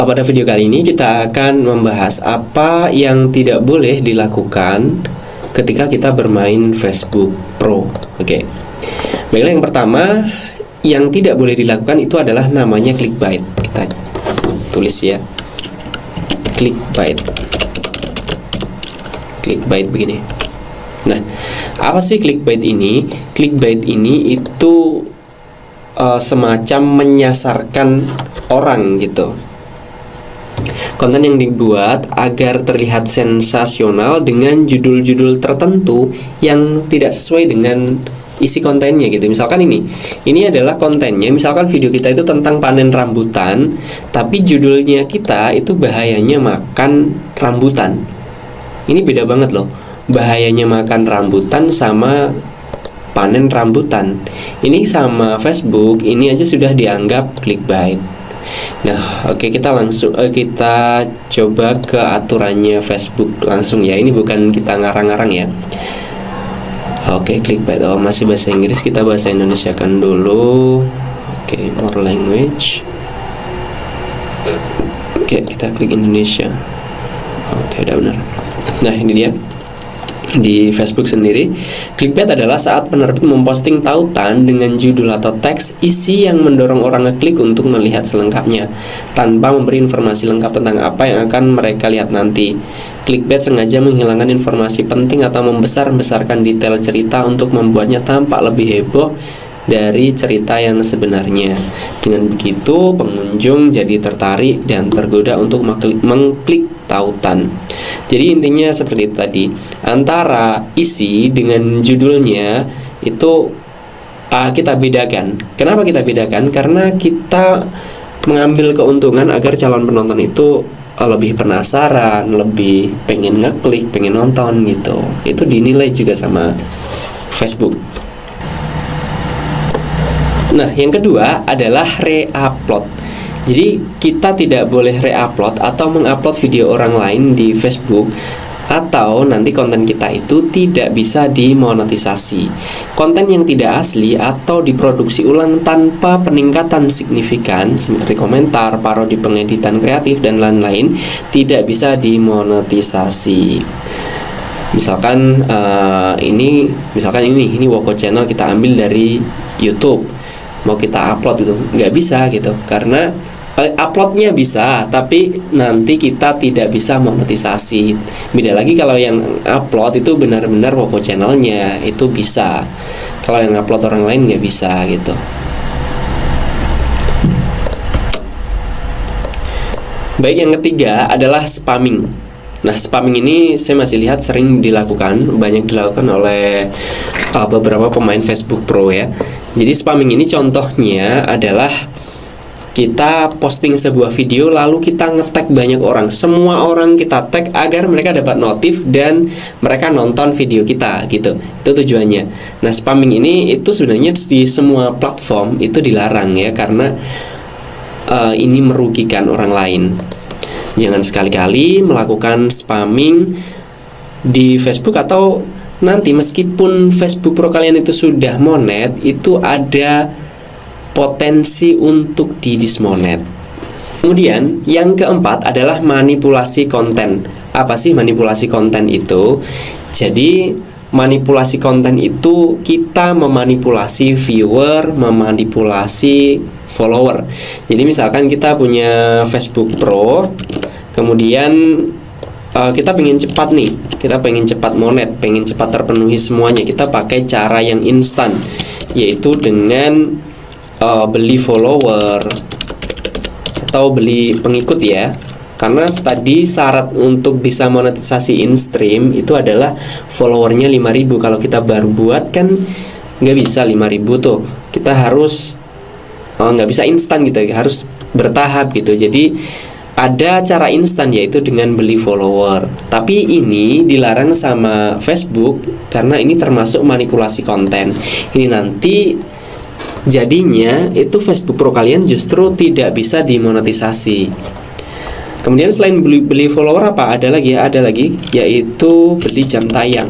Pada video kali ini kita akan membahas apa yang tidak boleh dilakukan ketika kita bermain Facebook Pro. Oke. Baiklah, yang pertama yang tidak boleh dilakukan itu adalah namanya clickbait. Kita tulis ya. Clickbait. Clickbait begini. Nah, apa sih clickbait ini? Clickbait ini itu semacam menyasarkan orang gitu. Konten yang dibuat agar terlihat sensasional dengan judul-judul tertentu yang tidak sesuai dengan isi kontennya gitu. Misalkan ini adalah kontennya, misalkan video kita itu tentang panen rambutan, tapi judulnya kita itu bahayanya makan rambutan. Ini beda banget loh, bahayanya makan rambutan sama panen rambutan. Ini sama Facebook, ini aja sudah dianggap clickbait. Nah, oke, kita coba ke aturannya Facebook langsung ya. Ini bukan kita ngarang-ngarang ya. Oke, clickbait. Oh, masih bahasa Inggris, kita bahasa Indonesia kan dulu. Oke, more language. Oke, kita klik Indonesia. Oke, udah benar. Nah, ini dia. Di Facebook sendiri, clickbait adalah saat penerbit memposting tautan dengan judul atau teks isi yang mendorong orang ngeklik untuk melihat selengkapnya tanpa memberi informasi lengkap tentang apa yang akan mereka lihat nanti. Clickbait sengaja menghilangkan informasi penting atau membesar-besarkan detail cerita untuk membuatnya tampak lebih heboh dari cerita yang sebenarnya. Dengan begitu, pengunjung jadi tertarik dan tergoda untuk mengklik tautan. Jadi intinya seperti itu tadi, antara isi dengan judulnya itu kita bedakan. Kenapa kita bedakan? Karena kita mengambil keuntungan agar calon penonton itu lebih penasaran, lebih pengen ngeklik, pengen nonton gitu. Itu dinilai juga sama Facebook. Nah, yang kedua adalah re-upload. Jadi kita tidak boleh re-upload atau mengupload video orang lain di Facebook, atau nanti konten kita itu tidak bisa dimonetisasi. Konten yang tidak asli atau diproduksi ulang tanpa peningkatan signifikan seperti komentar, parodi, pengeditan kreatif dan lain-lain tidak bisa dimonetisasi. Misalkan ini Woko Channel kita ambil dari YouTube, mau kita upload itu nggak bisa gitu, karena uploadnya bisa tapi nanti kita tidak bisa monetisasi. Beda lagi kalau yang upload itu benar-benar Woko Channelnya, itu bisa. Kalau yang upload orang lain nggak bisa gitu. Baik, yang ketiga adalah spamming. Nah, spamming ini saya masih lihat sering dilakukan, banyak dilakukan oleh beberapa pemain Facebook Pro ya. Jadi spamming ini contohnya adalah kita posting sebuah video lalu kita nge-tag banyak orang. Semua orang kita tag agar mereka dapat notif dan mereka nonton video kita gitu. Itu tujuannya. Nah, spamming ini itu sebenarnya di semua platform itu dilarang ya, karena ini merugikan orang lain. Jangan sekali-kali melakukan spamming di Facebook, atau nanti meskipun Facebook Pro kalian itu sudah monet, itu ada potensi untuk didismonet. Kemudian yang keempat adalah manipulasi konten. Apa sih manipulasi konten itu? Jadi manipulasi konten itu kita memanipulasi viewer, memanipulasi follower. Jadi misalkan kita punya Facebook Pro, kemudian kita pengen cepat nih, kita pengen cepat monet, pengen cepat terpenuhi semuanya. Kita pakai cara yang instan, yaitu dengan beli follower atau beli pengikut ya. Karena tadi syarat untuk bisa monetisasi in-stream itu adalah followernya 5.000. Kalau kita baru buat kan nggak bisa 5.000 tuh. Kita harus nggak bisa instan gitu, harus bertahap gitu. Jadi ada cara instan, yaitu dengan beli follower. Tapi ini dilarang sama Facebook karena ini termasuk manipulasi konten. Ini nanti jadinya itu Facebook Pro kalian justru tidak bisa dimonetisasi. Kemudian selain beli follower apa? Ada lagi yaitu beli jam tayang.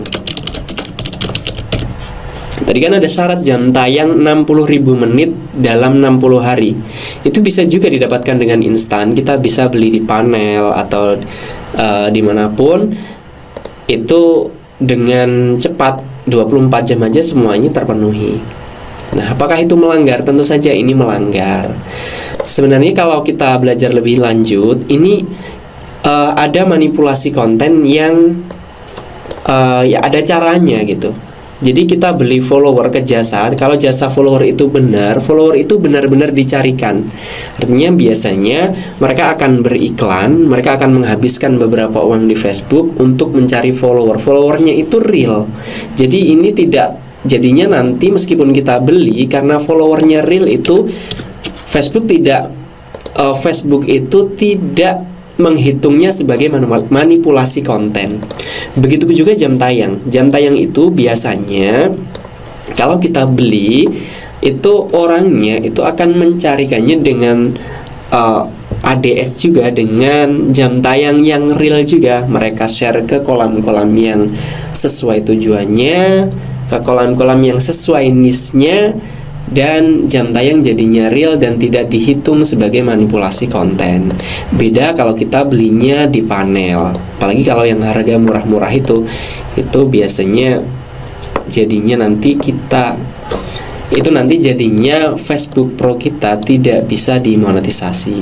Kita Tadi kan ada syarat jam tayang 60.000 menit dalam 60 hari. Itu bisa juga didapatkan dengan instan. Kita bisa beli di panel atau dimanapun. Itu dengan cepat 24 jam aja semuanya terpenuhi. Nah, apakah itu melanggar? Tentu saja ini melanggar. Sebenarnya kalau kita belajar lebih lanjut, ini ada manipulasi konten yang ya ada caranya gitu. Jadi kita beli follower ke jasa. Kalau jasa follower itu benar, follower itu benar-benar dicarikan. Artinya biasanya mereka akan beriklan, mereka akan menghabiskan beberapa uang di Facebook untuk mencari follower. Followernya itu real. Jadi ini tidak, jadinya nanti meskipun kita beli, karena followernya real itu Facebook itu tidak menghitungnya sebagai manipulasi konten. Begitu juga jam tayang. Jam tayang itu biasanya kalau kita beli itu orangnya itu akan mencarikannya dengan ADS juga, dengan jam tayang yang real juga. Mereka share ke kolam-kolam yang sesuai tujuannya, ke kolam-kolam yang sesuai niche-nya, dan jam tayang jadinya real dan tidak dihitung sebagai manipulasi konten. Beda kalau kita belinya di panel. Apalagi kalau yang harga murah-murah itu biasanya jadinya nanti jadinya Facebook Pro kita tidak bisa dimonetisasi.